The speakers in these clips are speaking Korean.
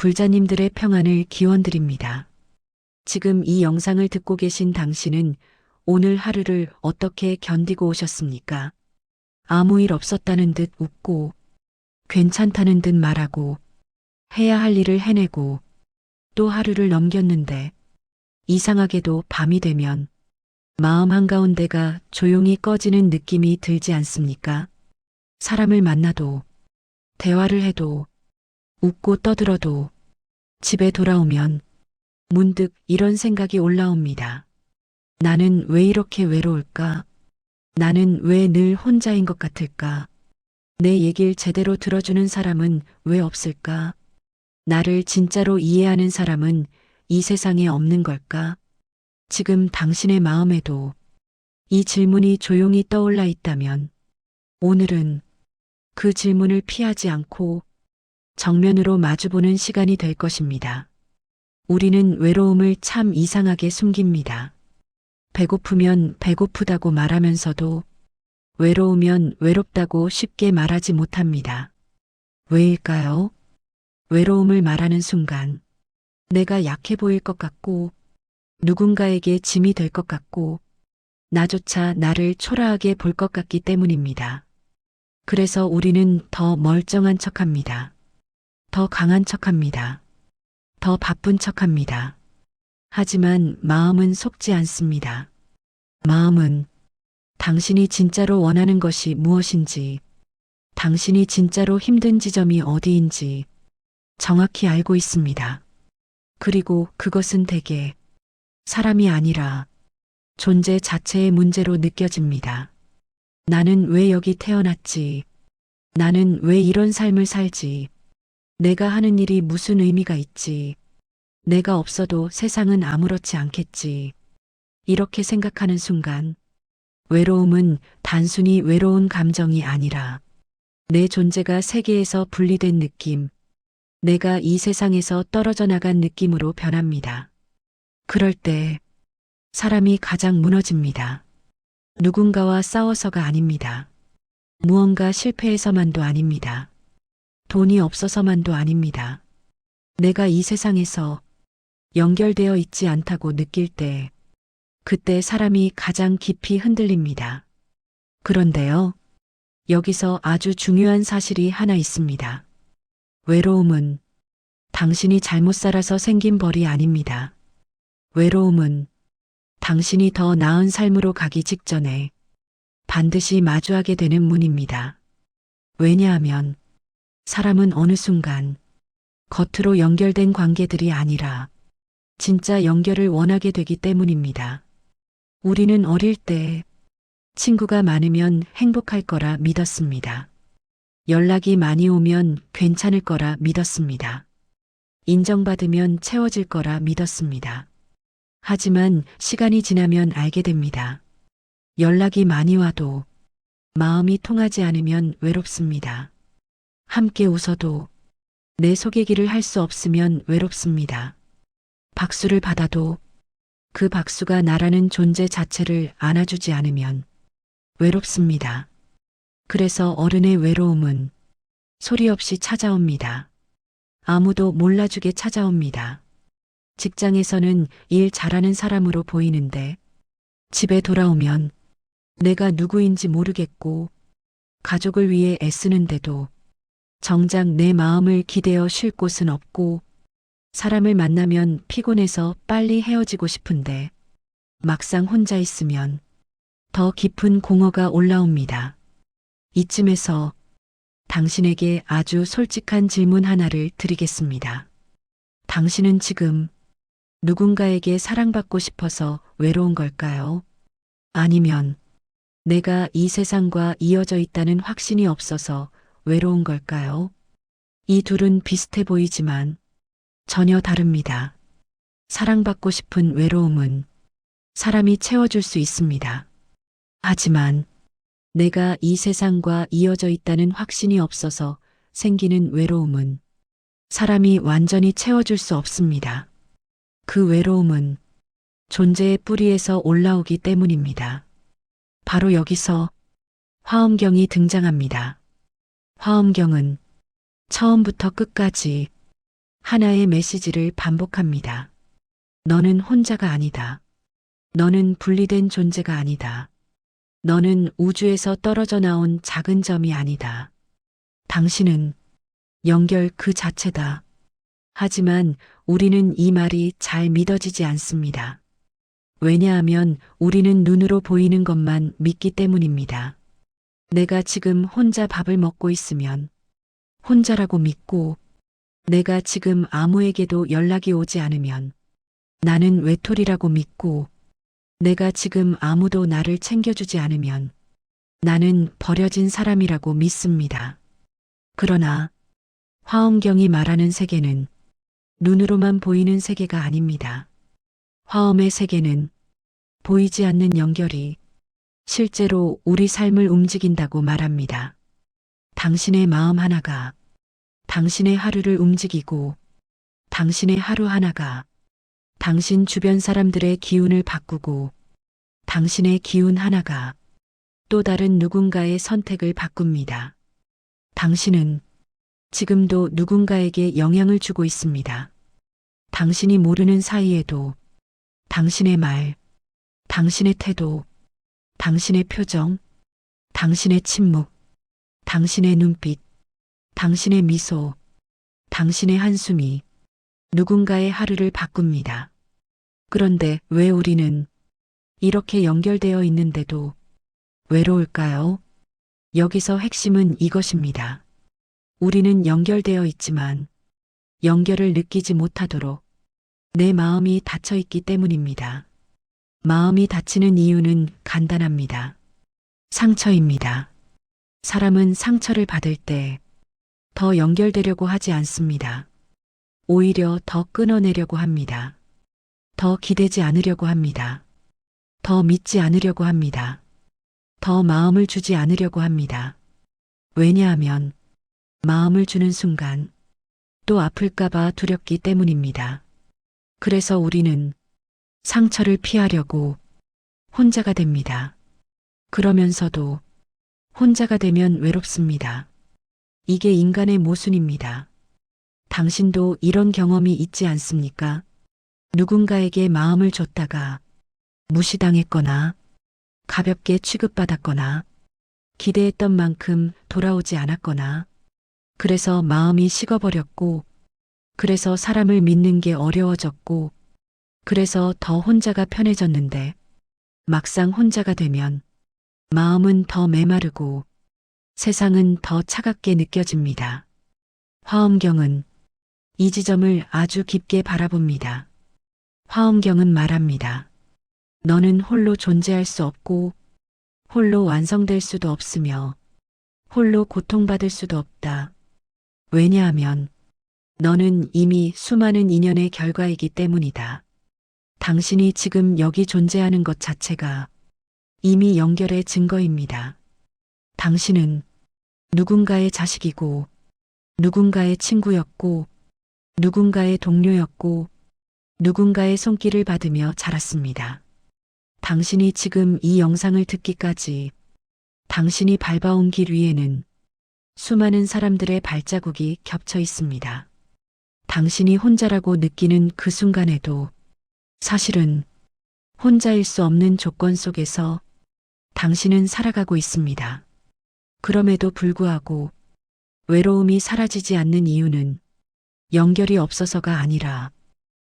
불자님들의 평안을 기원드립니다. 지금 이 영상을 듣고 계신 당신은 오늘 하루를 어떻게 견디고 오셨습니까? 아무 일 없었다는 듯 웃고, 괜찮다는 듯 말하고, 해야 할 일을 해내고, 또 하루를 넘겼는데, 이상하게도 밤이 되면 마음 한가운데가 조용히 꺼지는 느낌이 들지 않습니까? 사람을 만나도, 대화를 해도, 웃고 떠들어도, 집에 돌아오면 문득 이런 생각이 올라옵니다. 나는 왜 이렇게 외로울까? 나는 왜 늘 혼자인 것 같을까? 내 얘길 제대로 들어주는 사람은 왜 없을까? 나를 진짜로 이해하는 사람은 이 세상에 없는 걸까? 지금 당신의 마음에도 이 질문이 조용히 떠올라 있다면 오늘은 그 질문을 피하지 않고 정면으로 마주보는 시간이 될 것입니다. 우리는 외로움을 참 이상하게 숨깁니다. 배고프면 배고프다고 말하면서도 외로우면 외롭다고 쉽게 말하지 못합니다. 왜일까요? 외로움을 말하는 순간 내가 약해 보일 것 같고 누군가에게 짐이 될 것 같고 나조차 나를 초라하게 볼 것 같기 때문입니다. 그래서 우리는 더 멀쩡한 척합니다. 더 강한 척합니다. 더 바쁜 척합니다. 하지만 마음은 속지 않습니다. 마음은 당신이 진짜로 원하는 것이 무엇인지, 당신이 진짜로 힘든 지점이 어디인지 정확히 알고 있습니다. 그리고 그것은 대개 사람이 아니라 존재 자체의 문제로 느껴집니다. 나는 왜 여기 태어났지? 나는 왜 이런 삶을 살지? 내가 하는 일이 무슨 의미가 있지? 내가 없어도 세상은 아무렇지 않겠지. 이렇게 생각하는 순간 외로움은 단순히 외로운 감정이 아니라 내 존재가 세계에서 분리된 느낌, 내가 이 세상에서 떨어져 나간 느낌으로 변합니다. 그럴 때 사람이 가장 무너집니다. 누군가와 싸워서가 아닙니다. 무언가 실패해서만도 아닙니다. 돈이 없어서만도 아닙니다. 내가 이 세상에서 연결되어 있지 않다고 느낄 때, 그때 사람이 가장 깊이 흔들립니다. 그런데요, 여기서 아주 중요한 사실이 하나 있습니다. 외로움은 당신이 잘못 살아서 생긴 벌이 아닙니다. 외로움은 당신이 더 나은 삶으로 가기 직전에 반드시 마주하게 되는 문입니다. 왜냐하면 사람은 어느 순간 겉으로 연결된 관계들이 아니라 진짜 연결을 원하게 되기 때문입니다. 우리는 어릴 때 친구가 많으면 행복할 거라 믿었습니다. 연락이 많이 오면 괜찮을 거라 믿었습니다. 인정받으면 채워질 거라 믿었습니다. 하지만 시간이 지나면 알게 됩니다. 연락이 많이 와도 마음이 통하지 않으면 외롭습니다. 함께 웃어도 내 속 얘기를 할 수 없으면 외롭습니다. 박수를 받아도 그 박수가 나라는 존재 자체를 안아주지 않으면 외롭습니다. 그래서 어른의 외로움은 소리 없이 찾아옵니다. 아무도 몰라주게 찾아옵니다. 직장에서는 일 잘하는 사람으로 보이는데 집에 돌아오면 내가 누구인지 모르겠고 가족을 위해 애쓰는데도 정작 내 마음을 기대어 쉴 곳은 없고 사람을 만나면 피곤해서 빨리 헤어지고 싶은데 막상 혼자 있으면 더 깊은 공허가 올라옵니다. 이쯤에서 당신에게 아주 솔직한 질문 하나를 드리겠습니다. 당신은 지금 누군가에게 사랑받고 싶어서 외로운 걸까요? 아니면 내가 이 세상과 이어져 있다는 확신이 없어서 외로운 걸까요? 이 둘은 비슷해 보이지만 전혀 다릅니다. 사랑받고 싶은 외로움은 사람이 채워줄 수 있습니다. 하지만 내가 이 세상과 이어져 있다는 확신이 없어서 생기는 외로움은 사람이 완전히 채워줄 수 없습니다. 그 외로움은 존재의 뿌리에서 올라오기 때문입니다. 바로 여기서 화엄경이 등장합니다. 화엄경은 처음부터 끝까지 하나의 메시지를 반복합니다. 너는 혼자가 아니다. 너는 분리된 존재가 아니다. 너는 우주에서 떨어져 나온 작은 점이 아니다. 당신은 연결 그 자체다. 하지만 우리는 이 말이 잘 믿어지지 않습니다. 왜냐하면 우리는 눈으로 보이는 것만 믿기 때문입니다. 내가 지금 혼자 밥을 먹고 있으면 혼자라고 믿고, 내가 지금 아무에게도 연락이 오지 않으면 나는 외톨이라고 믿고, 내가 지금 아무도 나를 챙겨주지 않으면 나는 버려진 사람이라고 믿습니다. 그러나 화엄경이 말하는 세계는 눈으로만 보이는 세계가 아닙니다. 화엄의 세계는 보이지 않는 연결이 실제로 우리 삶을 움직인다고 말합니다. 당신의 마음 하나가 당신의 하루를 움직이고, 당신의 하루 하나가 당신 주변 사람들의 기운을 바꾸고, 당신의 기운 하나가 또 다른 누군가의 선택을 바꿉니다. 당신은 지금도 누군가에게 영향을 주고 있습니다. 당신이 모르는 사이에도 당신의 말, 당신의 태도, 당신의 표정, 당신의 침묵, 당신의 눈빛, 당신의 미소, 당신의 한숨이 누군가의 하루를 바꿉니다. 그런데 왜 우리는 이렇게 연결되어 있는데도 외로울까요? 여기서 핵심은 이것입니다. 우리는 연결되어 있지만 연결을 느끼지 못하도록 내 마음이 닫혀 있기 때문입니다. 마음이 닫히는 이유는 간단합니다. 상처입니다. 사람은 상처를 받을 때 더 연결되려고 하지 않습니다. 오히려 더 끊어내려고 합니다. 더 기대지 않으려고 합니다. 더 믿지 않으려고 합니다. 더 마음을 주지 않으려고 합니다. 왜냐하면 마음을 주는 순간 또 아플까봐 두렵기 때문입니다. 그래서 우리는 상처를 피하려고 혼자가 됩니다. 그러면서도 혼자가 되면 외롭습니다. 이게 인간의 모순입니다. 당신도 이런 경험이 있지 않습니까? 누군가에게 마음을 줬다가 무시당했거나 가볍게 취급받았거나 기대했던 만큼 돌아오지 않았거나, 그래서 마음이 식어버렸고, 그래서 사람을 믿는 게 어려워졌고, 그래서 더 혼자가 편해졌는데, 막상 혼자가 되면 마음은 더 메마르고 세상은 더 차갑게 느껴집니다. 화엄경은 이 지점을 아주 깊게 바라봅니다. 화엄경은 말합니다. 너는 홀로 존재할 수 없고, 홀로 완성될 수도 없으며, 홀로 고통받을 수도 없다. 왜냐하면 너는 이미 수많은 인연의 결과이기 때문이다. 당신이 지금 여기 존재하는 것 자체가 이미 연결의 증거입니다. 당신은 누군가의 자식이고, 누군가의 친구였고, 누군가의 동료였고, 누군가의 손길을 받으며 자랐습니다. 당신이 지금 이 영상을 듣기까지 당신이 밟아온 길 위에는 수많은 사람들의 발자국이 겹쳐 있습니다. 당신이 혼자라고 느끼는 그 순간에도 사실은 혼자일 수 없는 조건 속에서 당신은 살아가고 있습니다. 그럼에도 불구하고 외로움이 사라지지 않는 이유는 연결이 없어서가 아니라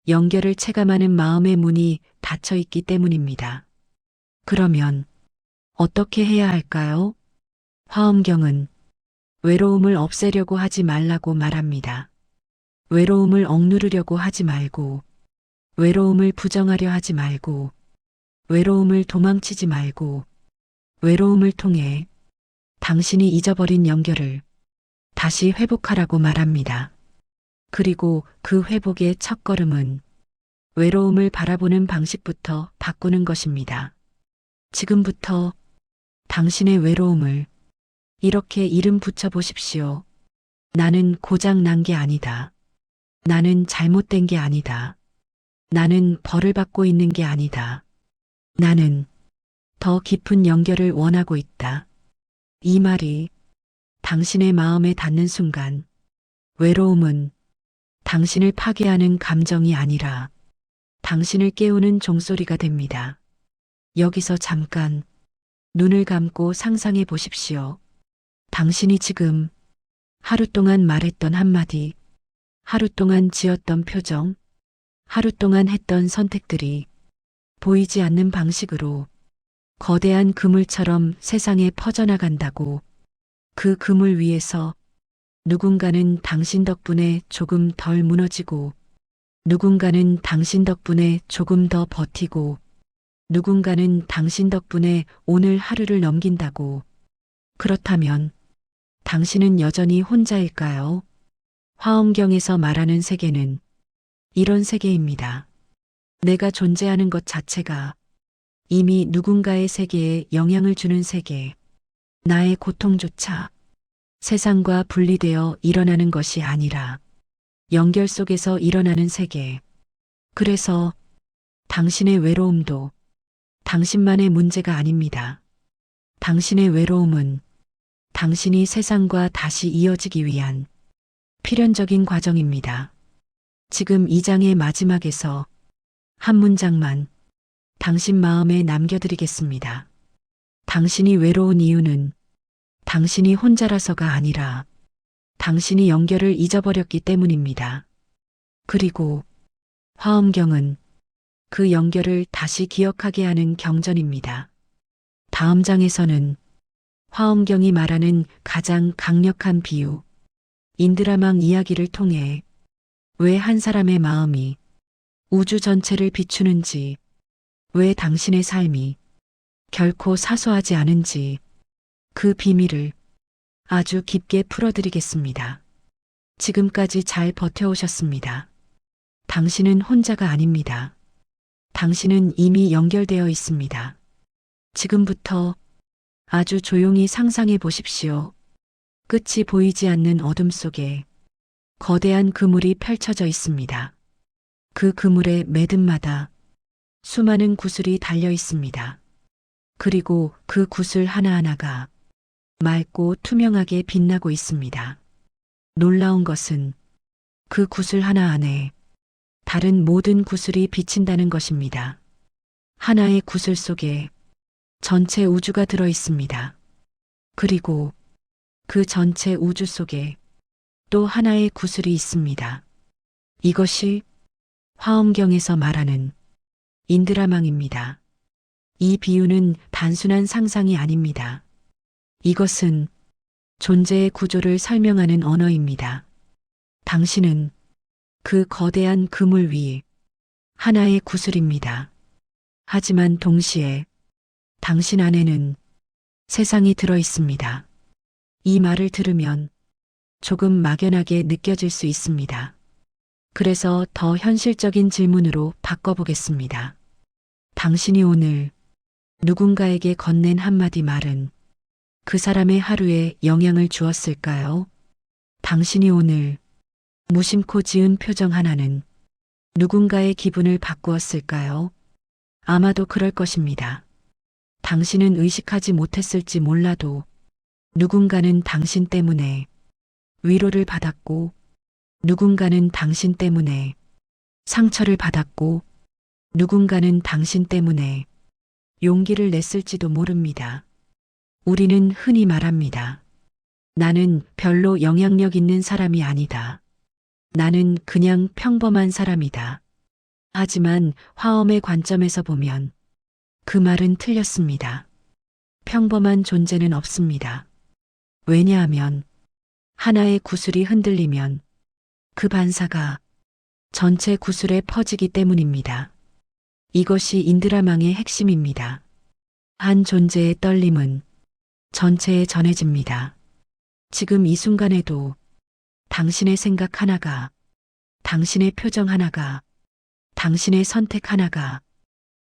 연결을 체감하는 마음의 문이 닫혀 있기 때문입니다. 그러면 어떻게 해야 할까요? 화엄경은 외로움을 없애려고 하지 말라고 말합니다. 외로움을 억누르려고 하지 말고, 외로움을 부정하려 하지 말고, 외로움을 도망치지 말고, 외로움을 통해 당신이 잊어버린 연결을 다시 회복하라고 말합니다. 그리고 그 회복의 첫걸음은 외로움을 바라보는 방식부터 바꾸는 것입니다. 지금부터 당신의 외로움을 이렇게 이름 붙여 보십시오. 나는 고장 난 게 아니다. 나는 잘못된 게 아니다. 나는 벌을 받고 있는 게 아니다. 나는 더 깊은 연결을 원하고 있다. 이 말이 당신의 마음에 닿는 순간 외로움은 당신을 파괴하는 감정이 아니라 당신을 깨우는 종소리가 됩니다. 여기서 잠깐 눈을 감고 상상해 보십시오. 당신이 지금 하루 동안 말했던 한마디, 하루 동안 지었던 표정, 하루 동안 했던 선택들이 보이지 않는 방식으로 거대한 그물처럼 세상에 퍼져나간다고. 그 그물 위에서 누군가는 당신 덕분에 조금 덜 무너지고, 누군가는 당신 덕분에 조금 더 버티고, 누군가는 당신 덕분에 오늘 하루를 넘긴다고. 그렇다면 당신은 여전히 혼자일까요? 화엄경에서 말하는 세계는 이런 세계입니다. 내가 존재하는 것 자체가 이미 누군가의 세계에 영향을 주는 세계. 나의 고통조차 세상과 분리되어 일어나는 것이 아니라 연결 속에서 일어나는 세계. 그래서 당신의 외로움도 당신만의 문제가 아닙니다. 당신의 외로움은 당신이 세상과 다시 이어지기 위한 필연적인 과정입니다. 지금 이 장의 마지막에서 한 문장만 당신 마음에 남겨드리겠습니다. 당신이 외로운 이유는 당신이 혼자라서가 아니라 당신이 연결을 잊어버렸기 때문입니다. 그리고 화엄경은 그 연결을 다시 기억하게 하는 경전입니다. 다음 장에서는 화엄경이 말하는 가장 강력한 비유, 인드라망 이야기를 통해 왜 한 사람의 마음이 우주 전체를 비추는지, 왜 당신의 삶이 결코 사소하지 않은지 그 비밀을 아주 깊게 풀어드리겠습니다. 지금까지 잘 버텨오셨습니다. 당신은 혼자가 아닙니다. 당신은 이미 연결되어 있습니다. 지금부터 아주 조용히 상상해 보십시오. 끝이 보이지 않는 어둠 속에 거대한 그물이 펼쳐져 있습니다. 그 그물의 매듭마다 수많은 구슬이 달려 있습니다. 그리고 그 구슬 하나하나가 맑고 투명하게 빛나고 있습니다. 놀라운 것은 그 구슬 하나 안에 다른 모든 구슬이 비친다는 것입니다. 하나의 구슬 속에 전체 우주가 들어 있습니다. 그리고 그 전체 우주 속에 또 하나의 구슬이 있습니다. 이것이 화엄경에서 말하는 인드라망입니다. 이 비유는 단순한 상상이 아닙니다. 이것은 존재의 구조를 설명하는 언어입니다. 당신은 그 거대한 그물 위 하나의 구슬입니다. 하지만 동시에 당신 안에는 세상이 들어 있습니다. 이 말을 들으면 조금 막연하게 느껴질 수 있습니다. 그래서 더 현실적인 질문으로 바꿔보겠습니다. 당신이 오늘 누군가에게 건넨 한마디 말은 그 사람의 하루에 영향을 주었을까요? 당신이 오늘 무심코 지은 표정 하나는 누군가의 기분을 바꾸었을까요? 아마도 그럴 것입니다. 당신은 의식하지 못했을지 몰라도 누군가는 당신 때문에 위로를 받았고, 누군가는 당신 때문에 상처를 받았고, 누군가는 당신 때문에 용기를 냈을지도 모릅니다. 우리는 흔히 말합니다. 나는 별로 영향력 있는 사람이 아니다. 나는 그냥 평범한 사람이다. 하지만 화엄의 관점에서 보면 그 말은 틀렸습니다. 평범한 존재는 없습니다. 왜냐하면 하나의 구슬이 흔들리면 그 반사가 전체 구슬에 퍼지기 때문입니다. 이것이 인드라망의 핵심입니다. 한 존재의 떨림은 전체에 전해집니다. 지금 이 순간에도 당신의 생각 하나가, 당신의 표정 하나가, 당신의 선택 하나가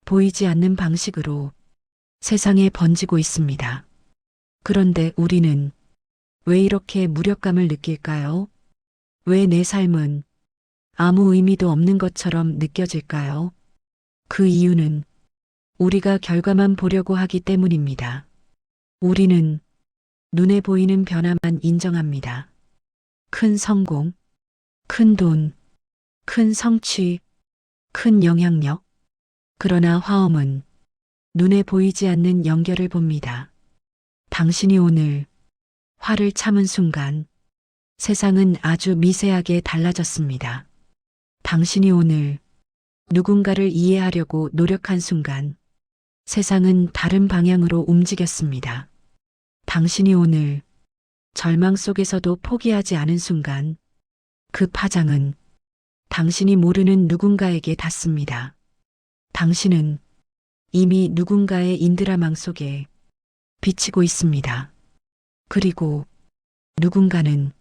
보이지 않는 방식으로 세상에 번지고 있습니다. 그런데 우리는 왜 이렇게 무력감을 느낄까요? 왜 내 삶은 아무 의미도 없는 것처럼 느껴질까요? 그 이유는 우리가 결과만 보려고 하기 때문입니다. 우리는 눈에 보이는 변화만 인정합니다. 큰 성공, 큰 돈, 큰 성취, 큰 영향력. 그러나 화엄은 눈에 보이지 않는 연결을 봅니다. 당신이 오늘 화를 참은 순간 세상은 아주 미세하게 달라졌습니다. 당신이 오늘 누군가를 이해하려고 노력한 순간 세상은 다른 방향으로 움직였습니다. 당신이 오늘 절망 속에서도 포기하지 않은 순간 그 파장은 당신이 모르는 누군가에게 닿습니다. 당신은 이미 누군가의 인드라망 속에 비치고 있습니다. 그리고 누군가는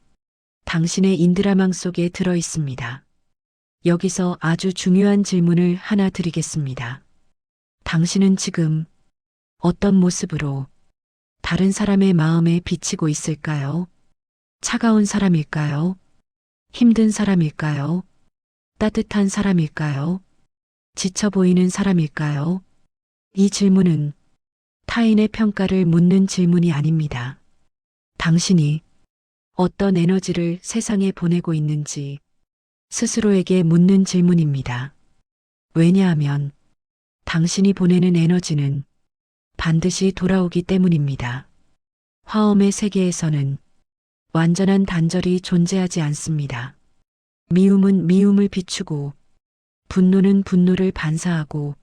당신의 인드라망 속에 들어 있습니다. 여기서 아주 중요한 질문을 하나 드리겠습니다. 당신은 지금 어떤 모습으로 다른 사람의 마음에 비치고 있을까요? 차가운 사람일까요? 힘든 사람일까요? 따뜻한 사람일까요? 지쳐 보이는 사람일까요? 이 질문은 타인의 평가를 묻는 질문이 아닙니다. 당신이 어떤 에너지를 세상에 보내고 있는지 스스로에게 묻는 질문입니다. 왜냐하면 당신이 보내는 에너지는 반드시 돌아오기 때문입니다. 화엄의 세계에서는 완전한 단절이 존재하지 않습니다. 미움은 미움을 비추고, 분노는 분노를 반사하고,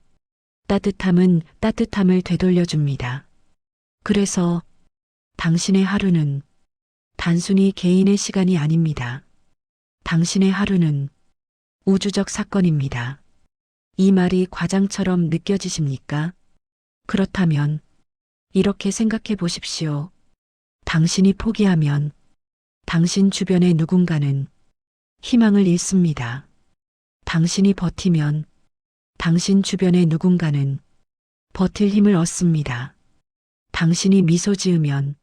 따뜻함은 따뜻함을 되돌려줍니다. 그래서 당신의 하루는 단순히 개인의 시간이 아닙니다. 당신의 하루는 우주적 사건입니다. 이 말이 과장처럼 느껴지십니까? 그렇다면 이렇게 생각해 보십시오. 당신이 포기하면 당신 주변의 누군가는 희망을 잃습니다. 당신이 버티면 당신 주변의 누군가는 버틸 힘을 얻습니다. 당신이 미소 지으면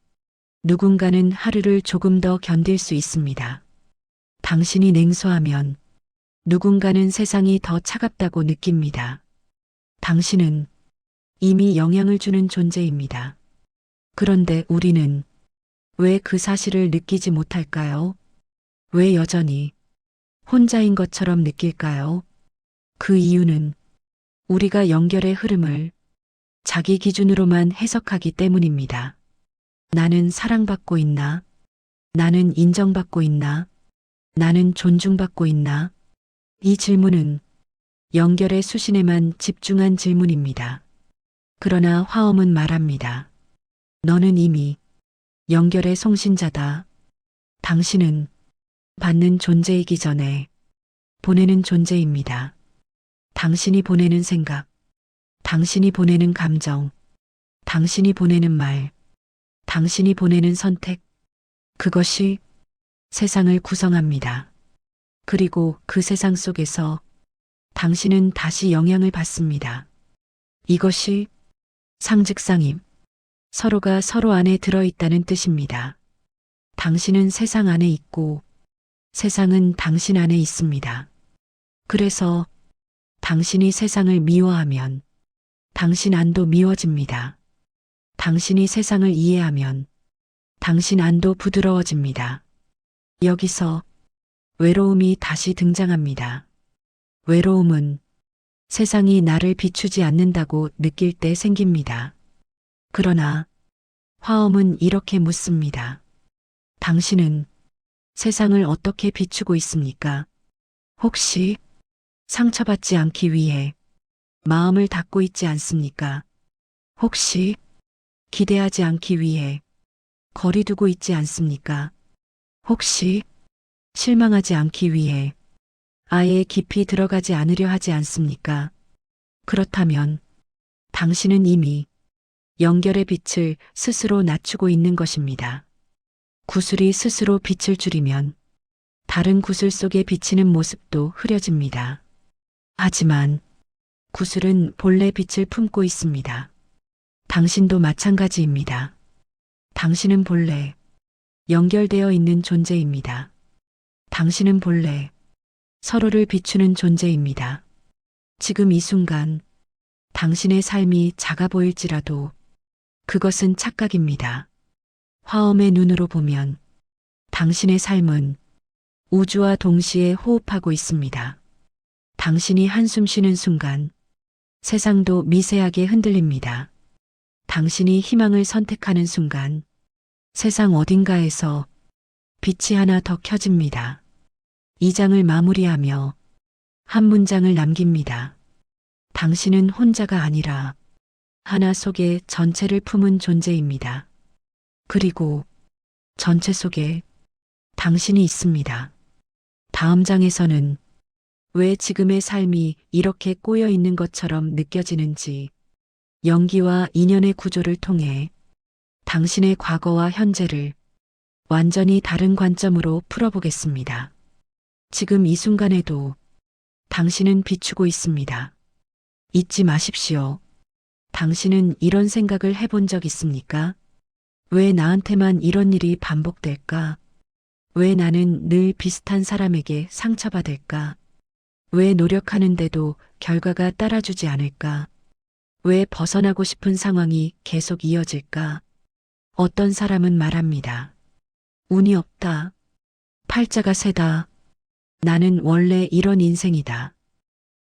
누군가는 하루를 조금 더 견딜 수 있습니다. 당신이 냉소하면 누군가는 세상이 더 차갑다고 느낍니다. 당신은 이미 영향을 주는 존재입니다. 그런데 우리는 왜 그 사실을 느끼지 못할까요? 왜 여전히 혼자인 것처럼 느낄까요? 그 이유는 우리가 연결의 흐름을 자기 기준으로만 해석하기 때문입니다. 나는 사랑받고 있나? 나는 인정받고 있나? 나는 존중받고 있나? 이 질문은 연결의 수신에만 집중한 질문입니다. 그러나 화엄은 말합니다. 너는 이미 연결의 송신자다. 당신은 받는 존재이기 전에 보내는 존재입니다. 당신이 보내는 생각, 당신이 보내는 감정, 당신이 보내는 말, 당신이 보내는 선택, 그것이 세상을 구성합니다. 그리고 그 세상 속에서 당신은 다시 영향을 받습니다. 이것이 상즉상임, 서로가 서로 안에 들어있다는 뜻입니다. 당신은 세상 안에 있고 세상은 당신 안에 있습니다. 그래서 당신이 세상을 미워하면 당신 안도 미워집니다. 당신이 세상을 이해하면 당신 안도 부드러워집니다. 여기서 외로움이 다시 등장합니다. 외로움은 세상이 나를 비추지 않는다고 느낄 때 생깁니다. 그러나 화엄은 이렇게 묻습니다. 당신은 세상을 어떻게 비추고 있습니까? 혹시 상처받지 않기 위해 마음을 닫고 있지 않습니까? 혹시 기대하지 않기 위해 거리 두고 있지 않습니까? 혹시 실망하지 않기 위해 아예 깊이 들어가지 않으려 하지 않습니까? 그렇다면 당신은 이미 연결의 빛을 스스로 낮추고 있는 것입니다. 구슬이 스스로 빛을 줄이면 다른 구슬 속에 비치는 모습도 흐려집니다. 하지만 구슬은 본래 빛을 품고 있습니다. 당신도 마찬가지입니다. 당신은 본래 연결되어 있는 존재입니다. 당신은 본래 서로를 비추는 존재입니다. 지금 이 순간 당신의 삶이 작아 보일지라도 그것은 착각입니다. 화엄의 눈으로 보면 당신의 삶은 우주와 동시에 호흡하고 있습니다. 당신이 한숨 쉬는 순간 세상도 미세하게 흔들립니다. 당신이 희망을 선택하는 순간 세상 어딘가에서 빛이 하나 더 켜집니다. 이 장을 마무리하며 한 문장을 남깁니다. 당신은 혼자가 아니라 하나 속에 전체를 품은 존재입니다. 그리고 전체 속에 당신이 있습니다. 다음 장에서는 왜 지금의 삶이 이렇게 꼬여 있는 것처럼 느껴지는지 연기와 인연의 구조를 통해 당신의 과거와 현재를 완전히 다른 관점으로 풀어보겠습니다. 지금 이 순간에도 당신은 비추고 있습니다. 잊지 마십시오. 당신은 이런 생각을 해본 적 있습니까? 왜 나한테만 이런 일이 반복될까? 왜 나는 늘 비슷한 사람에게 상처받을까? 왜 노력하는데도 결과가 따라주지 않을까? 왜 벗어나고 싶은 상황이 계속 이어질까? 어떤 사람은 말합니다. 운이 없다. 팔자가 세다. 나는 원래 이런 인생이다.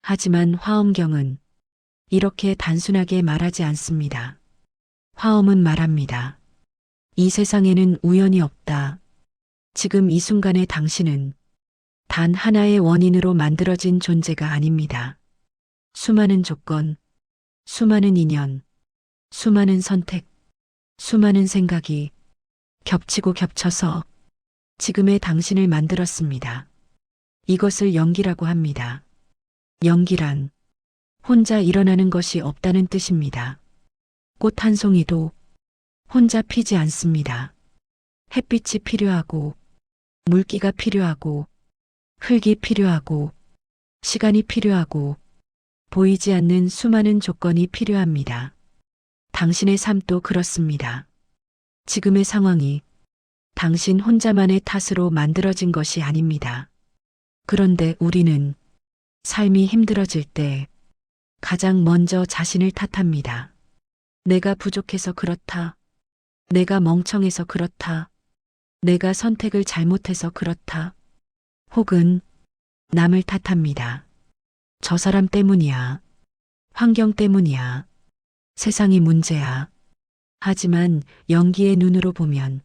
하지만 화엄경은 이렇게 단순하게 말하지 않습니다. 화엄은 말합니다. 이 세상에는 우연이 없다. 지금 이 순간의 당신은 단 하나의 원인으로 만들어진 존재가 아닙니다. 수많은 조건, 수많은 인연, 수많은 선택, 수많은 생각이 겹치고 겹쳐서 지금의 당신을 만들었습니다. 이것을 연기라고 합니다. 연기란 혼자 일어나는 것이 없다는 뜻입니다. 꽃 한 송이도 혼자 피지 않습니다. 햇빛이 필요하고, 물기가 필요하고, 흙이 필요하고, 시간이 필요하고, 보이지 않는 수많은 조건이 필요합니다. 당신의 삶도 그렇습니다. 지금의 상황이 당신 혼자만의 탓으로 만들어진 것이 아닙니다. 그런데 우리는 삶이 힘들어질 때 가장 먼저 자신을 탓합니다. 내가 부족해서 그렇다. 내가 멍청해서 그렇다. 내가 선택을 잘못해서 그렇다. 혹은 남을 탓합니다. 저 사람 때문이야. 환경 때문이야. 세상이 문제야. 하지만 연기의 눈으로 보면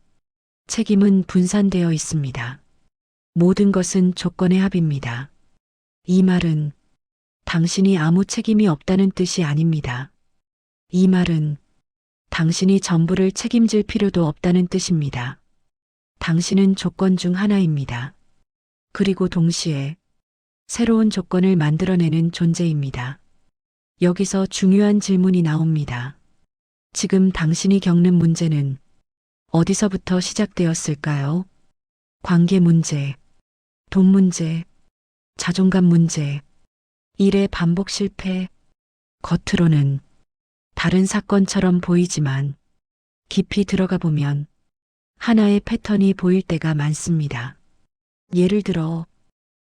책임은 분산되어 있습니다. 모든 것은 조건의 합입니다. 이 말은 당신이 아무 책임이 없다는 뜻이 아닙니다. 이 말은 당신이 전부를 책임질 필요도 없다는 뜻입니다. 당신은 조건 중 하나입니다. 그리고 동시에 새로운 조건을 만들어내는 존재입니다. 여기서 중요한 질문이 나옵니다. 지금 당신이 겪는 문제는 어디서부터 시작되었을까요? 관계 문제, 돈 문제, 자존감 문제, 일의 반복 실패, 겉으로는 다른 사건처럼 보이지만 깊이 들어가 보면 하나의 패턴이 보일 때가 많습니다. 예를 들어,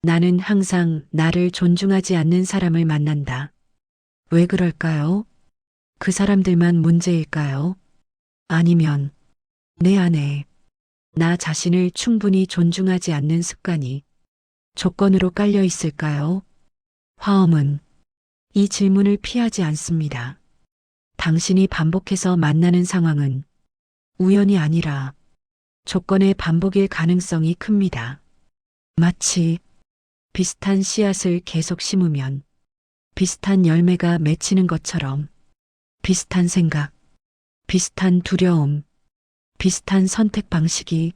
나는 항상 나를 존중하지 않는 사람을 만난다. 왜 그럴까요? 그 사람들만 문제일까요? 아니면 내 안에 나 자신을 충분히 존중하지 않는 습관이 조건으로 깔려 있을까요? 화엄은 이 질문을 피하지 않습니다. 당신이 반복해서 만나는 상황은 우연이 아니라 조건의 반복일 가능성이 큽니다. 마치 비슷한 씨앗을 계속 심으면 비슷한 열매가 맺히는 것처럼 비슷한 생각, 비슷한 두려움, 비슷한 선택 방식이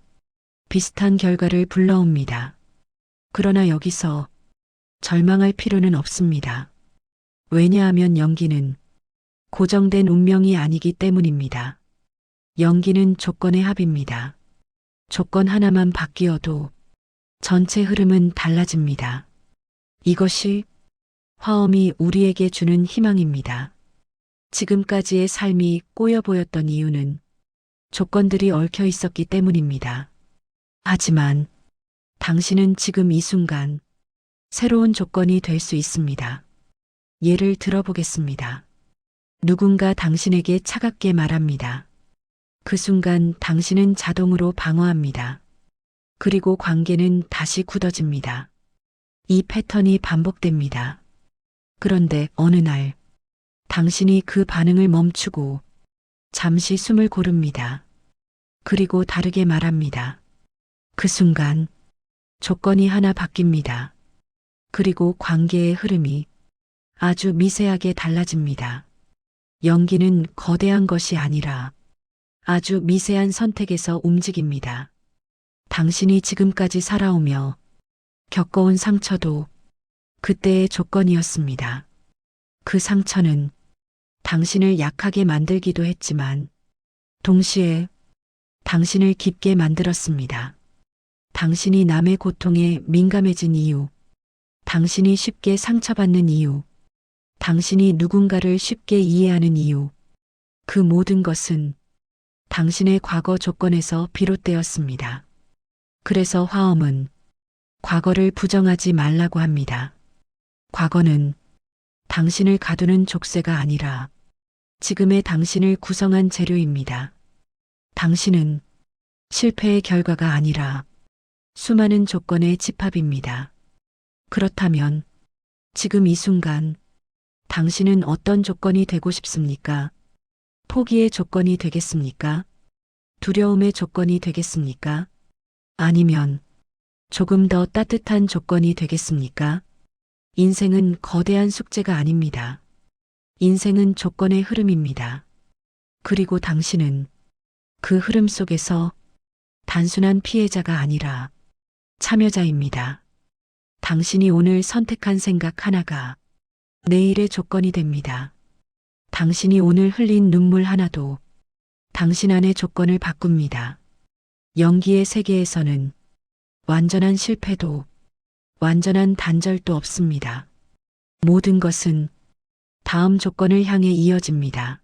비슷한 결과를 불러옵니다. 그러나 여기서 절망할 필요는 없습니다. 왜냐하면 연기는 고정된 운명이 아니기 때문입니다. 연기는 조건의 합입니다. 조건 하나만 바뀌어도 전체 흐름은 달라집니다. 이것이 화엄이 우리에게 주는 희망입니다. 지금까지의 삶이 꼬여 보였던 이유는 조건들이 얽혀 있었기 때문입니다. 하지만 당신은 지금 이 순간 새로운 조건이 될 수 있습니다. 예를 들어보겠습니다. 누군가 당신에게 차갑게 말합니다. 그 순간 당신은 자동으로 방어합니다. 그리고 관계는 다시 굳어집니다. 이 패턴이 반복됩니다. 그런데 어느 날 당신이 그 반응을 멈추고 잠시 숨을 고릅니다. 그리고 다르게 말합니다. 그 순간 조건이 하나 바뀝니다. 그리고 관계의 흐름이 아주 미세하게 달라집니다. 연기는 거대한 것이 아니라 아주 미세한 선택에서 움직입니다. 당신이 지금까지 살아오며 겪어온 상처도 그때의 조건이었습니다. 그 상처는 당신을 약하게 만들기도 했지만 동시에 당신을 깊게 만들었습니다. 당신이 남의 고통에 민감해진 이유, 당신이 쉽게 상처받는 이유, 당신이 누군가를 쉽게 이해하는 이유, 그 모든 것은 당신의 과거 조건에서 비롯되었습니다. 그래서 화엄은 과거를 부정하지 말라고 합니다. 과거는 당신을 가두는 족쇄가 아니라 지금의 당신을 구성한 재료입니다. 당신은 실패의 결과가 아니라 수많은 조건의 집합입니다. 그렇다면 지금 이 순간 당신은 어떤 조건이 되고 싶습니까? 포기의 조건이 되겠습니까? 두려움의 조건이 되겠습니까? 아니면 조금 더 따뜻한 조건이 되겠습니까? 인생은 거대한 숙제가 아닙니다. 인생은 조건의 흐름입니다. 그리고 당신은 그 흐름 속에서 단순한 피해자가 아니라 참여자입니다. 당신이 오늘 선택한 생각 하나가 내일의 조건이 됩니다. 당신이 오늘 흘린 눈물 하나도 당신 안의 조건을 바꿉니다. 연기의 세계에서는 완전한 실패도 완전한 단절도 없습니다. 모든 것은 다음 조건을 향해 이어집니다.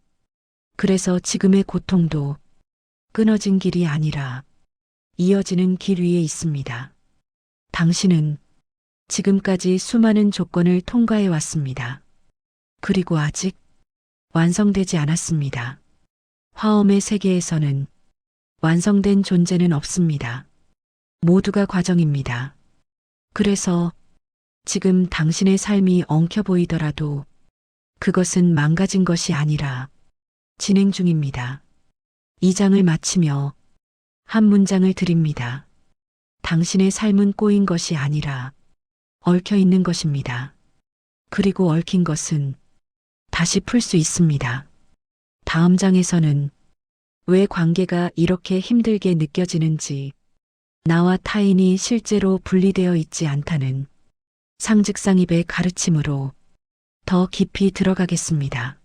그래서 지금의 고통도 끊어진 길이 아니라 이어지는 길 위에 있습니다. 당신은 지금까지 수많은 조건을 통과해 왔습니다. 그리고 아직 완성되지 않았습니다. 화엄의 세계에서는 완성된 존재는 없습니다. 모두가 과정입니다. 그래서 지금 당신의 삶이 엉켜 보이더라도 그것은 망가진 것이 아니라 진행 중입니다. 이 장을 마치며 한 문장을 드립니다. 당신의 삶은 꼬인 것이 아니라 얽혀 있는 것입니다. 그리고 얽힌 것은 다시 풀 수 있습니다. 다음 장에서는 왜 관계가 이렇게 힘들게 느껴지는지, 나와 타인이 실제로 분리되어 있지 않다는 상즉상입의 가르침으로 더 깊이 들어가겠습니다.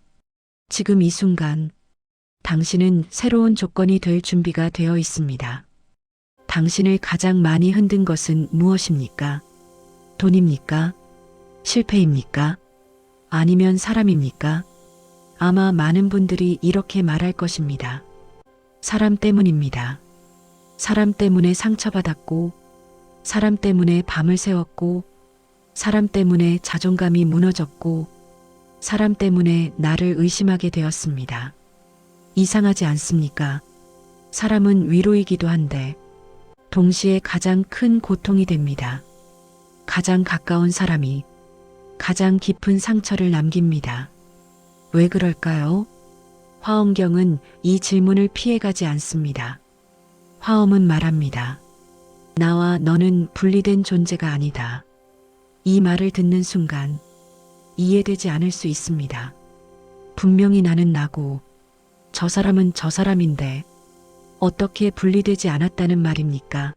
지금 이 순간 당신은 새로운 조건이 될 준비가 되어 있습니다. 당신을 가장 많이 흔든 것은 무엇입니까? 돈입니까? 실패입니까? 아니면 사람입니까? 아마 많은 분들이 이렇게 말할 것입니다. 사람 때문입니다. 사람 때문에 상처받았고, 사람 때문에 밤을 새웠고, 사람 때문에 자존감이 무너졌고, 사람 때문에 나를 의심하게 되었습니다. 이상하지 않습니까? 사람은 위로이기도 한데, 동시에 가장 큰 고통이 됩니다. 가장 가까운 사람이 가장 깊은 상처를 남깁니다. 왜 그럴까요? 화엄경은 이 질문을 피해가지 않습니다. 화엄은 말합니다. 나와 너는 분리된 존재가 아니다. 이 말을 듣는 순간 이해되지 않을 수 있습니다. 분명히 나는 나고 저 사람은 저 사람인데 어떻게 분리되지 않았다는 말입니까?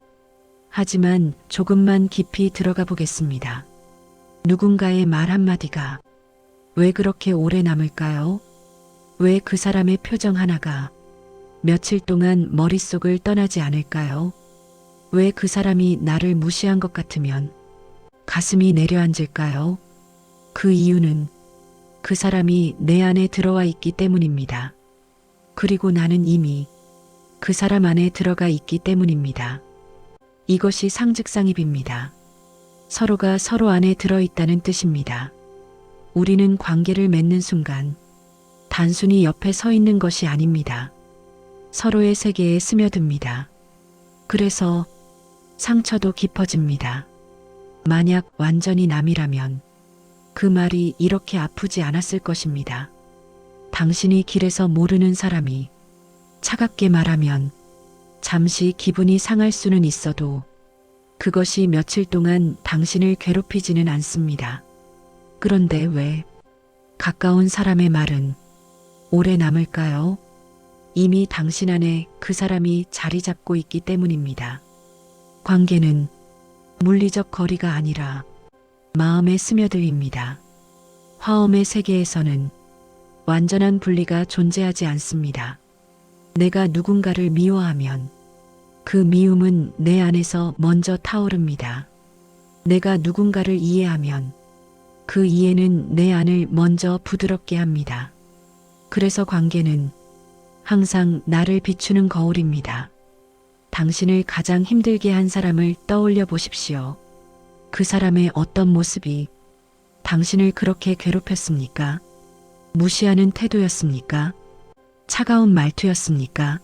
하지만 조금만 깊이 들어가 보겠습니다. 누군가의 말 한마디가 왜 그렇게 오래 남을까요? 왜 그 사람의 표정 하나가 며칠 동안 머릿속을 떠나지 않을까요? 왜 그 사람이 나를 무시한 것 같으면 가슴이 내려앉을까요? 그 이유는 그 사람이 내 안에 들어와 있기 때문입니다. 그리고 나는 이미 그 사람 안에 들어가 있기 때문입니다. 이것이 상즉상입입니다. 서로가 서로 안에 들어있다는 뜻입니다. 우리는 관계를 맺는 순간 단순히 옆에 서 있는 것이 아닙니다. 서로의 세계에 스며듭니다. 그래서 상처도 깊어집니다. 만약 완전히 남이라면 그 말이 이렇게 아프지 않았을 것입니다. 당신이 길에서 모르는 사람이 차갑게 말하면 잠시 기분이 상할 수는 있어도 그것이 며칠 동안 당신을 괴롭히지는 않습니다. 그런데 왜 가까운 사람의 말은 오래 남을까요? 이미 당신 안에 그 사람이 자리 잡고 있기 때문입니다. 관계는 물리적 거리가 아니라 마음의 스며들입니다. 화엄의 세계에서는 완전한 분리가 존재하지 않습니다. 내가 누군가를 미워하면 그 미움은 내 안에서 먼저 타오릅니다. 내가 누군가를 이해하면 그 이해는 내 안을 먼저 부드럽게 합니다. 그래서 관계는 항상 나를 비추는 거울입니다. 당신을 가장 힘들게 한 사람을 떠올려 보십시오. 그 사람의 어떤 모습이 당신을 그렇게 괴롭혔습니까? 무시하는 태도였습니까? 차가운 말투였습니까?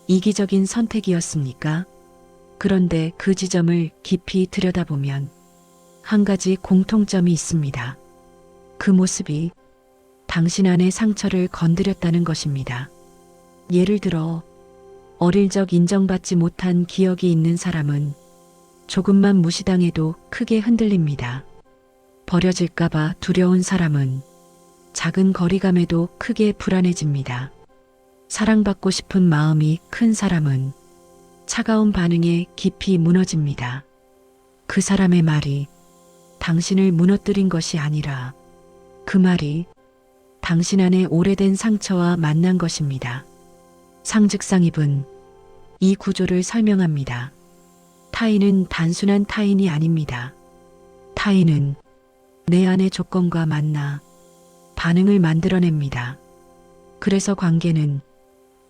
이기적인 선택이었습니까? 그런데 그 지점을 깊이 들여다보면 한 가지 공통점이 있습니다. 그 모습이 당신 안의 상처를 건드렸다는 것입니다. 예를 들어 어릴 적 인정받지 못한 기억이 있는 사람은 조금만 무시당해도 크게 흔들립니다. 버려질까봐 두려운 사람은 작은 거리감에도 크게 불안해집니다. 사랑받고 싶은 마음이 큰 사람은 차가운 반응에 깊이 무너집니다. 그 사람의 말이 당신을 무너뜨린 것이 아니라 그 말이 당신 안에 오래된 상처와 만난 것입니다. 상즉상입은 이 구조를 설명합니다. 타인은 단순한 타인이 아닙니다. 타인은 내 안의 조건과 만나 반응을 만들어냅니다. 그래서 관계는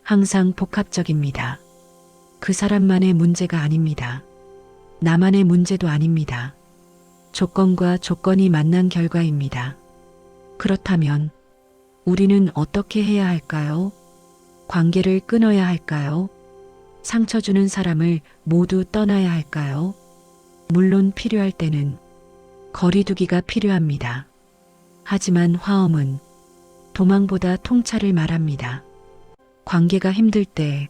항상 복합적입니다. 그 사람만의 문제가 아닙니다. 나만의 문제도 아닙니다. 조건과 조건이 만난 결과입니다. 그렇다면 우리는 어떻게 해야 할까요? 관계를 끊어야 할까요? 상처 주는 사람을 모두 떠나야 할까요? 물론 필요할 때는 거리두기가 필요합니다. 하지만 화엄은 도망보다 통찰을 말합니다. 관계가 힘들 때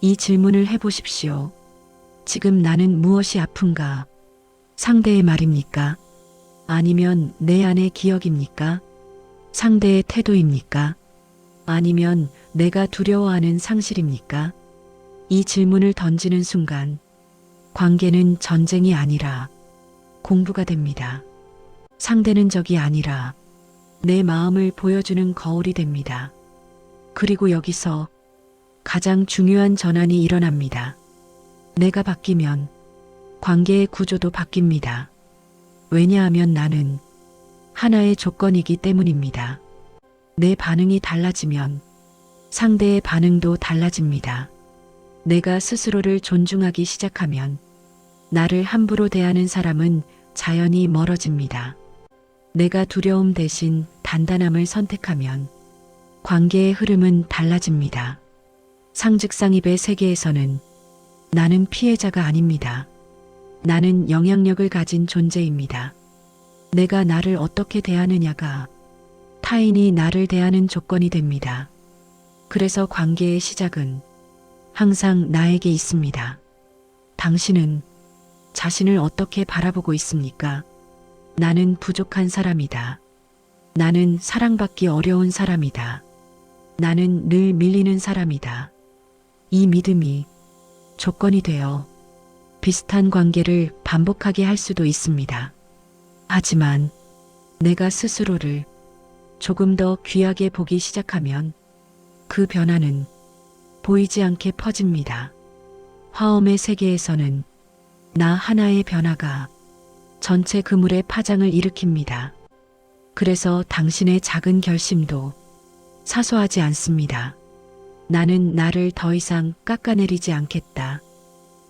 이 질문을 해보십시오. 지금 나는 무엇이 아픈가? 상대의 말입니까? 아니면 내 안의 기억입니까? 상대의 태도입니까? 아니면 내가 두려워하는 상실입니까? 이 질문을 던지는 순간 관계는 전쟁이 아니라 공부가 됩니다. 상대는 적이 아니라 내 마음을 보여주는 거울이 됩니다. 그리고 여기서 가장 중요한 전환이 일어납니다. 내가 바뀌면 관계의 구조도 바뀝니다. 왜냐하면 나는 하나의 조건이기 때문입니다. 내 반응이 달라지면 상대의 반응도 달라집니다. 내가 스스로를 존중하기 시작하면 나를 함부로 대하는 사람은 자연히 멀어집니다. 내가 두려움 대신 단단함을 선택하면 관계의 흐름은 달라집니다. 상즉상입의 세계에서는 나는 피해자가 아닙니다. 나는 영향력을 가진 존재입니다. 내가 나를 어떻게 대하느냐가 타인이 나를 대하는 조건이 됩니다. 그래서 관계의 시작은 항상 나에게 있습니다. 당신은 자신을 어떻게 바라보고 있습니까? 나는 부족한 사람이다. 나는 사랑받기 어려운 사람이다. 나는 늘 밀리는 사람이다. 이 믿음이 조건이 되어 비슷한 관계를 반복하게 할 수도 있습니다. 하지만 내가 스스로를 조금 더 귀하게 보기 시작하면 그 변화는 보이지 않게 퍼집니다. 화엄의 세계에서는 나 하나의 변화가 전체 그물의 파장을 일으킵니다. 그래서 당신의 작은 결심도 사소하지 않습니다. 나는 나를 더 이상 깎아내리지 않겠다.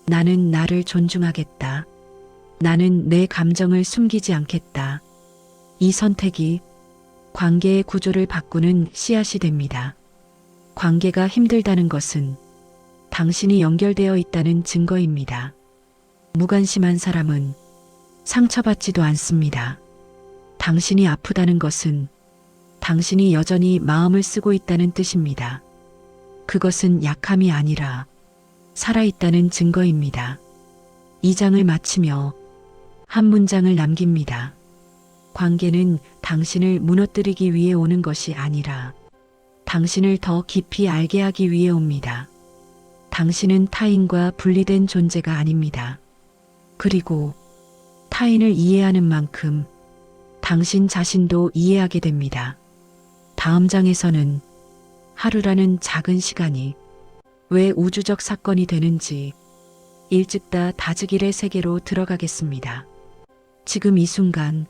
나는 나를 존중하겠다. 나는 내 감정을 숨기지 않겠다. 이 선택이 관계의 구조를 바꾸는 씨앗이 됩니다. 관계가 힘들다는 것은 당신이 연결되어 있다는 증거입니다. 무관심한 사람은 상처받지도 않습니다. 당신이 아프다는 것은 당신이 여전히 마음을 쓰고 있다는 뜻입니다. 그것은 약함이 아니라 살아있다는 증거입니다. 이 장을 마치며 한 문장을 남깁니다. 관계는 당신을 무너뜨리기 위해 오는 것이 아니라 당신을 더 깊이 알게 하기 위해 옵니다. 당신은 타인과 분리된 존재가 아닙니다. 그리고 타인을 이해하는 만큼 당신 자신도 이해하게 됩니다. 다음 장에서는 하루라는 작은 시간이 왜 우주적 사건이 되는지 일찍다 다즈길의 세계로 들어가겠습니다. 지금 이 순간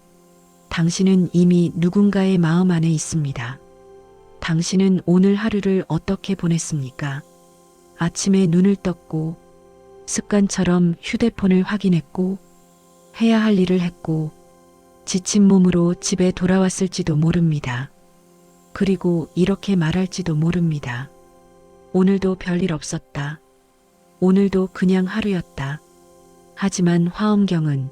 당신은 이미 누군가의 마음 안에 있습니다. 당신은 오늘 하루를 어떻게 보냈습니까? 아침에 눈을 떴고 습관처럼 휴대폰을 확인했고 해야 할 일을 했고 지친 몸으로 집에 돌아왔을지도 모릅니다. 그리고 이렇게 말할지도 모릅니다. 오늘도 별일 없었다. 오늘도 그냥 하루였다. 하지만 화엄경은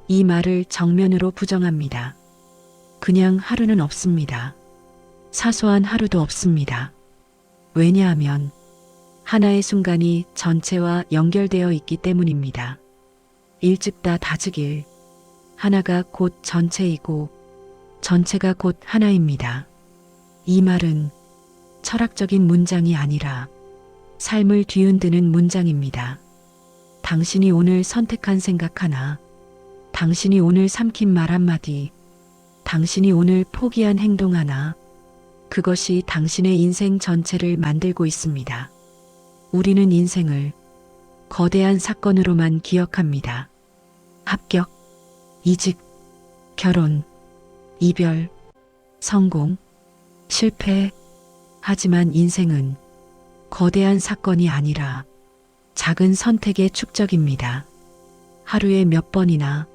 이 말을 정면으로 부정합니다. 그냥 하루는 없습니다. 사소한 하루도 없습니다. 왜냐하면 하나의 순간이 전체와 연결되어 있기 때문입니다. 일찍다 다즈길, 하나가 곧 전체이고 전체가 곧 하나입니다. 이 말은 철학적인 문장이 아니라 삶을 뒤흔드는 문장입니다. 당신이 오늘 선택한 생각 하나, 당신이 오늘 삼킨 말 한마디, 당신이 오늘 포기한 행동 하나, 그것이 당신의 인생 전체를 만들고 있습니다. 우리는 인생을 거대한 사건으로만 기억합니다. 합격, 이직, 결혼, 이별, 성공, 실패. 하지만 인생은 거대한 사건이 아니라 작은 선택의 축적입니다. 하루에 몇 번이나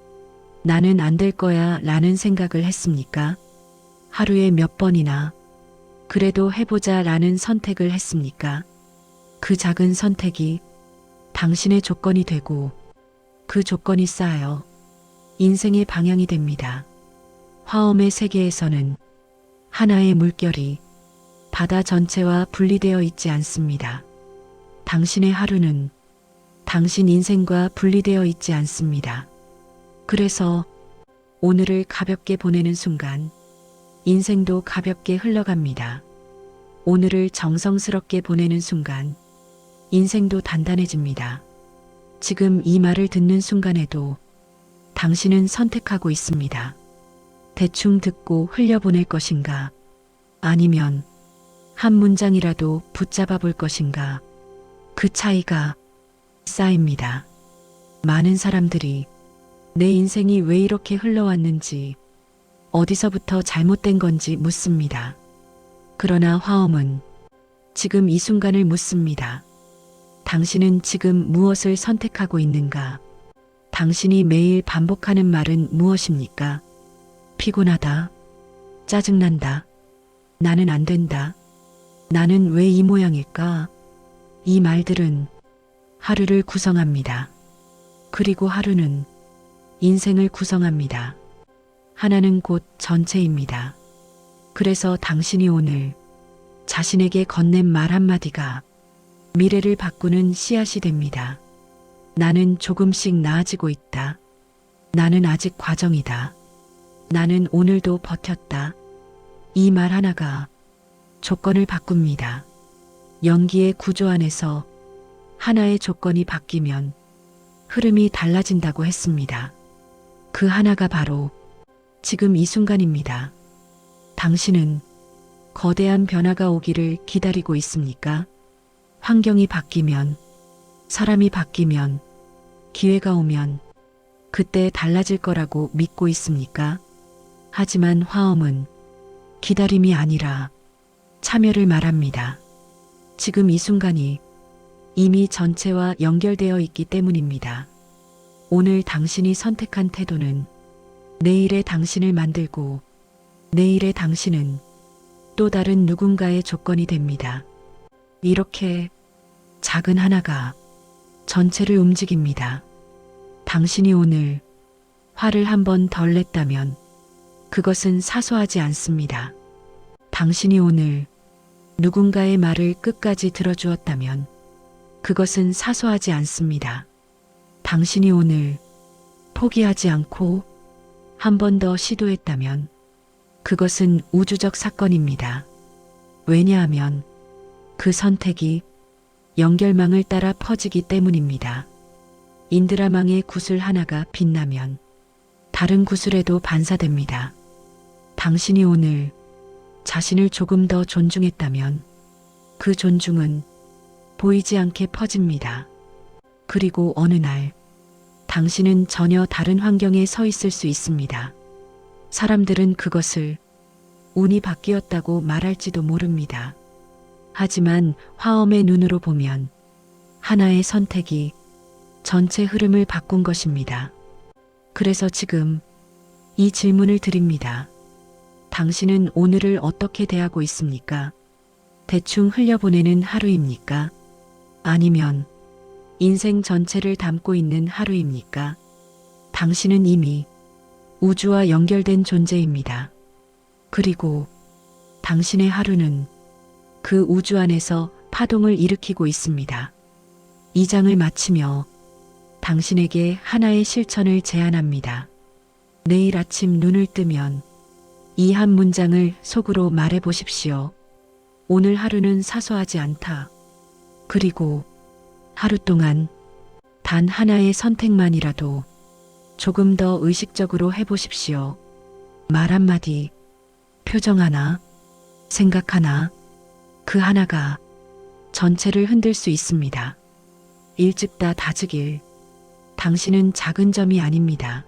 나는 안 될 거야 라는 생각을 했습니까? 하루에 몇 번이나 그래도 해보자 라는 선택을 했습니까? 그 작은 선택이 당신의 조건이 되고 그 조건이 쌓여 인생의 방향이 됩니다. 화엄의 세계에서는 하나의 물결이 바다 전체와 분리되어 있지 않습니다. 당신의 하루는 당신 인생과 분리되어 있지 않습니다. 그래서 오늘을 가볍게 보내는 순간 인생도 가볍게 흘러갑니다. 오늘을 정성스럽게 보내는 순간 인생도 단단해집니다. 지금 이 말을 듣는 순간에도 당신은 선택하고 있습니다. 대충 듣고 흘려보낼 것인가? 아니면 한 문장이라도 붙잡아 볼 것인가? 그 차이가 쌓입니다. 많은 사람들이 내 인생이 왜 이렇게 흘러왔는지, 어디서부터 잘못된 건지 묻습니다. 그러나 화엄은 지금 이 순간을 묻습니다. 당신은 지금 무엇을 선택하고 있는가? 당신이 매일 반복하는 말은 무엇입니까? 피곤하다. 짜증난다. 나는 안 된다. 나는 왜 이 모양일까? 이 말들은 하루를 구성합니다. 그리고 하루는 인생을 구성합니다. 하나는 곧 전체입니다. 그래서 당신이 오늘 자신에게 건넨 말 한마디가 미래를 바꾸는 씨앗이 됩니다. 나는 조금씩 나아지고 있다. 나는 아직 과정이다. 나는 오늘도 버텼다. 이 말 하나가 조건을 바꿉니다. 연기의 구조 안에서 하나의 조건이 바뀌면 흐름이 달라진다고 했습니다. 그 하나가 바로 지금 이 순간입니다. 당신은 거대한 변화가 오기를 기다리고 있습니까? 환경이 바뀌면, 사람이 바뀌면, 기회가 오면 그때 달라질 거라고 믿고 있습니까? 하지만 화엄은 기다림이 아니라 참여를 말합니다. 지금 이 순간이 이미 전체와 연결되어 있기 때문입니다. 오늘 당신이 선택한 태도는 내일의 당신을 만들고 내일의 당신은 또 다른 누군가의 조건이 됩니다. 이렇게 작은 하나가 전체를 움직입니다. 당신이 오늘 화를 한 번 덜 냈다면 그것은 사소하지 않습니다. 당신이 오늘 누군가의 말을 끝까지 들어주었다면 그것은 사소하지 않습니다. 당신이 오늘 포기하지 않고 한 번 더 시도했다면 그것은 우주적 사건입니다. 왜냐하면 그 선택이 연결망을 따라 퍼지기 때문입니다. 인드라망의 구슬 하나가 빛나면 다른 구슬에도 반사됩니다. 당신이 오늘 자신을 조금 더 존중했다면 그 존중은 보이지 않게 퍼집니다. 그리고 어느 날 당신은 전혀 다른 환경에 서 있을 수 있습니다. 사람들은 그것을 운이 바뀌었다고 말할지도 모릅니다. 하지만 화엄의 눈으로 보면 하나의 선택이 전체 흐름을 바꾼 것입니다. 그래서 지금 이 질문을 드립니다. 당신은 오늘을 어떻게 대하고 있습니까? 대충 흘려보내는 하루입니까? 아니면 인생 전체를 담고 있는 하루입니까? 당신은 이미 우주와 연결된 존재입니다. 그리고 당신의 하루는 그 우주 안에서 파동을 일으키고 있습니다. 이 장을 마치며 당신에게 하나의 실천을 제안합니다. 내일 아침 눈을 뜨면 이 한 문장을 속으로 말해 보십시오. 오늘 하루는 사소하지 않다. 그리고 하루 동안 단 하나의 선택만이라도 조금 더 의식적으로 해보십시오. 말 한마디, 표정 하나, 생각 하나, 그 하나가 전체를 흔들 수 있습니다. 일찍다 다즈길, 당신은 작은 점이 아닙니다.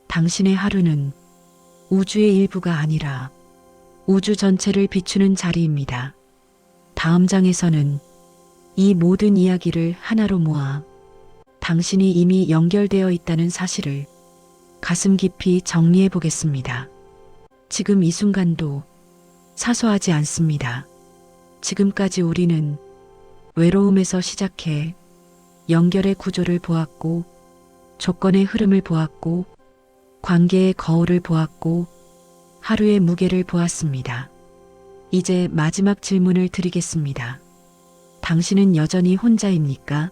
당신의 하루는 우주의 일부가 아니라 우주 전체를 비추는 자리입니다. 다음 장에서는 이 모든 이야기를 하나로 모아 당신이 이미 연결되어 있다는 사실을 가슴 깊이 정리해 보겠습니다. 지금 이 순간도 사소하지 않습니다. 지금까지 우리는 외로움에서 시작해 연결의 구조를 보았고, 조건의 흐름을 보았고, 관계의 거울을 보았고, 하루의 무게를 보았습니다. 이제 마지막 질문을 드리겠습니다. 당신은 여전히 혼자입니까?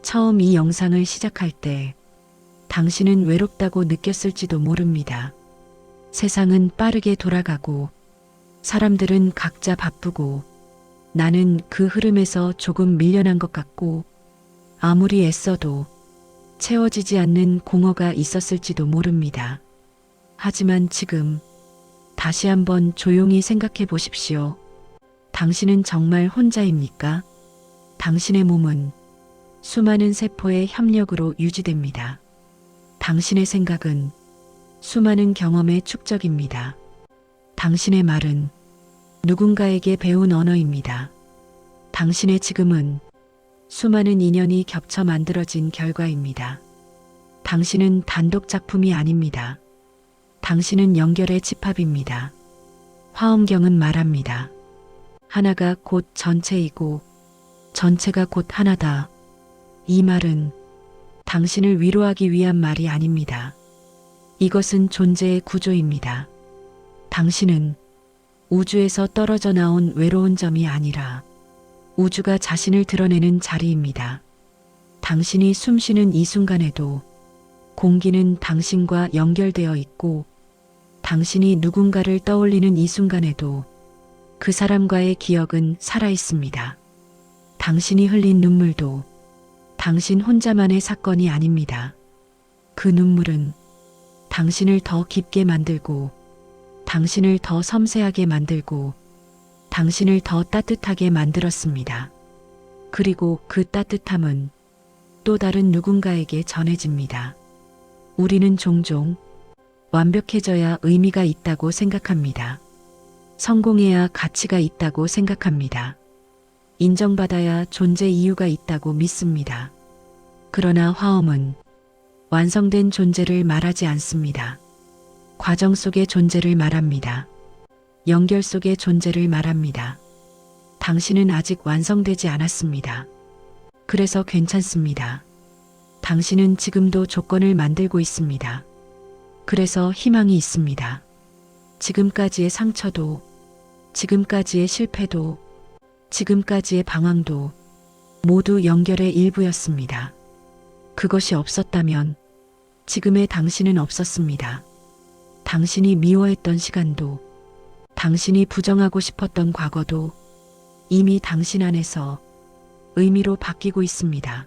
처음 이 영상을 시작할 때 당신은 외롭다고 느꼈을지도 모릅니다. 세상은 빠르게 돌아가고 사람들은 각자 바쁘고 나는 그 흐름에서 조금 밀려난 것 같고 아무리 애써도 채워지지 않는 공허가 있었을지도 모릅니다. 하지만 지금 다시 한번 조용히 생각해 보십시오. 당신은 정말 혼자입니까? 당신의 몸은 수많은 세포의 협력으로 유지됩니다. 당신의 생각은 수많은 경험의 축적입니다. 당신의 말은 누군가에게 배운 언어입니다. 당신의 지금은 수많은 인연이 겹쳐 만들어진 결과입니다. 당신은 단독 작품이 아닙니다. 당신은 연결의 집합입니다. 화엄경은 말합니다. 하나가 곧 전체이고 전체가 곧 하나다. 이 말은 당신을 위로하기 위한 말이 아닙니다. 이것은 존재의 구조입니다. 당신은 우주에서 떨어져 나온 외로운 점이 아니라 우주가 자신을 드러내는 자리입니다. 당신이 숨쉬는 이 순간에도 공기는 당신과 연결되어 있고 당신이 누군가를 떠올리는 이 순간에도 그 사람과의 기억은 살아 있습니다. 당신이 흘린 눈물도 당신 혼자만의 사건이 아닙니다. 그 눈물은 당신을 더 깊게 만들고 당신을 더 섬세하게 만들고 당신을 더 따뜻하게 만들었습니다. 그리고 그 따뜻함은 또 다른 누군가에게 전해집니다. 우리는 종종 완벽해져야 의미가 있다고 생각합니다. 성공해야 가치가 있다고 생각합니다. 인정받아야 존재 이유가 있다고 믿습니다. 그러나 화엄은 완성된 존재를 말하지 않습니다. 과정 속의 존재를 말합니다. 연결 속의 존재를 말합니다. 당신은 아직 완성되지 않았습니다. 그래서 괜찮습니다. 당신은 지금도 조건을 만들고 있습니다. 그래서 희망이 있습니다. 지금까지의 상처도, 지금까지의 실패도, 지금까지의 방황도 모두 연결의 일부였습니다. 그것이 없었다면 지금의 당신은 없었습니다. 당신이 미워했던 시간도, 당신이 부정하고 싶었던 과거도 이미 당신 안에서 의미로 바뀌고 있습니다.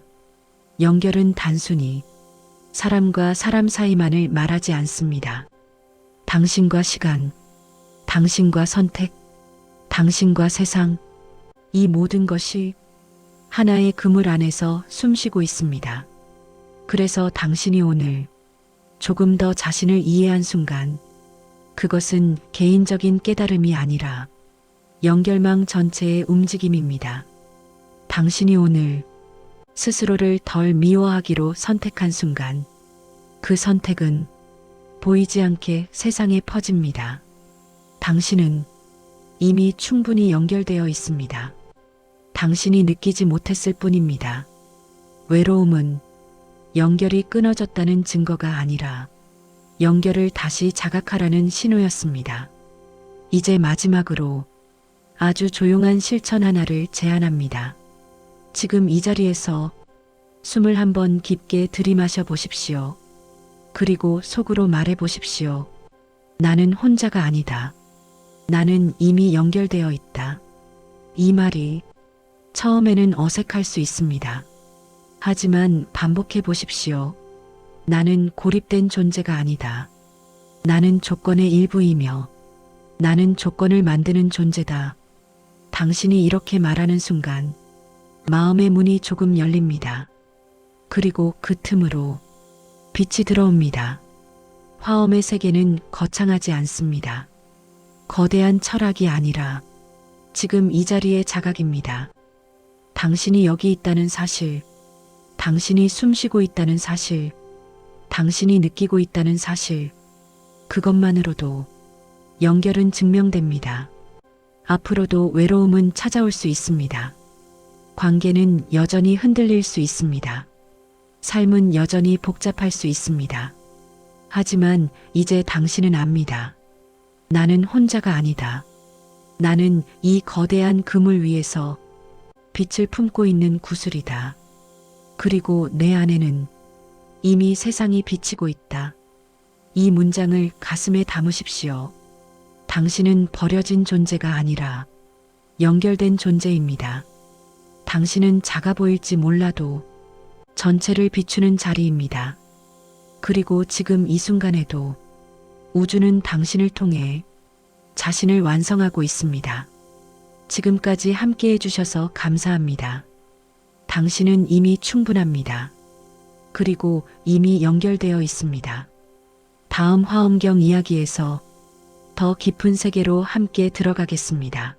연결은 단순히 사람과 사람 사이만을 말하지 않습니다. 당신과 시간, 당신과 선택, 당신과 세상, 이 모든 것이 하나의 그물 안에서 숨쉬고 있습니다. 그래서 당신이 오늘 조금 더 자신을 이해한 순간, 그것은 개인적인 깨달음이 아니라 연결망 전체의 움직임입니다. 당신이 오늘 스스로를 덜 미워하기로 선택한 순간, 그 선택은 보이지 않게 세상에 퍼집니다. 당신은 이미 충분히 연결되어 있습니다. 당신이 느끼지 못했을 뿐입니다. 외로움은 연결이 끊어졌다는 증거가 아니라 연결을 다시 자각하라는 신호였습니다. 이제 마지막으로 아주 조용한 실천 하나를 제안합니다. 지금 이 자리에서 숨을 한번 깊게 들이마셔 보십시오. 그리고 속으로 말해 보십시오. 나는 혼자가 아니다. 나는 이미 연결되어 있다. 이 말이 처음에는 어색할 수 있습니다. 하지만 반복해 보십시오. 나는 고립된 존재가 아니다. 나는 조건의 일부이며 나는 조건을 만드는 존재다. 당신이 이렇게 말하는 순간 마음의 문이 조금 열립니다. 그리고 그 틈으로 빛이 들어옵니다. 화엄의 세계는 거창하지 않습니다. 거대한 철학이 아니라 지금 이 자리의 자각입니다. 당신이 여기 있다는 사실, 당신이 숨쉬고 있다는 사실, 당신이 느끼고 있다는 사실, 그것만으로도 연결은 증명됩니다. 앞으로도 외로움은 찾아올 수 있습니다. 관계는 여전히 흔들릴 수 있습니다. 삶은 여전히 복잡할 수 있습니다. 하지만 이제 당신은 압니다. 나는 혼자가 아니다. 나는 이 거대한 그물 위에서 빛을 품고 있는 구슬이다. 그리고 내 안에는 이미 세상이 비치고 있다. 이 문장을 가슴에 담으십시오. 당신은 버려진 존재가 아니라 연결된 존재입니다. 당신은 작아 보일지 몰라도 전체를 비추는 자리입니다. 그리고 지금 이 순간에도 우주는 당신을 통해 자신을 완성하고 있습니다. 지금까지 함께 해주셔서 감사합니다. 당신은 이미 충분합니다. 그리고 이미 연결되어 있습니다. 다음 화엄경 이야기에서 더 깊은 세계로 함께 들어가겠습니다.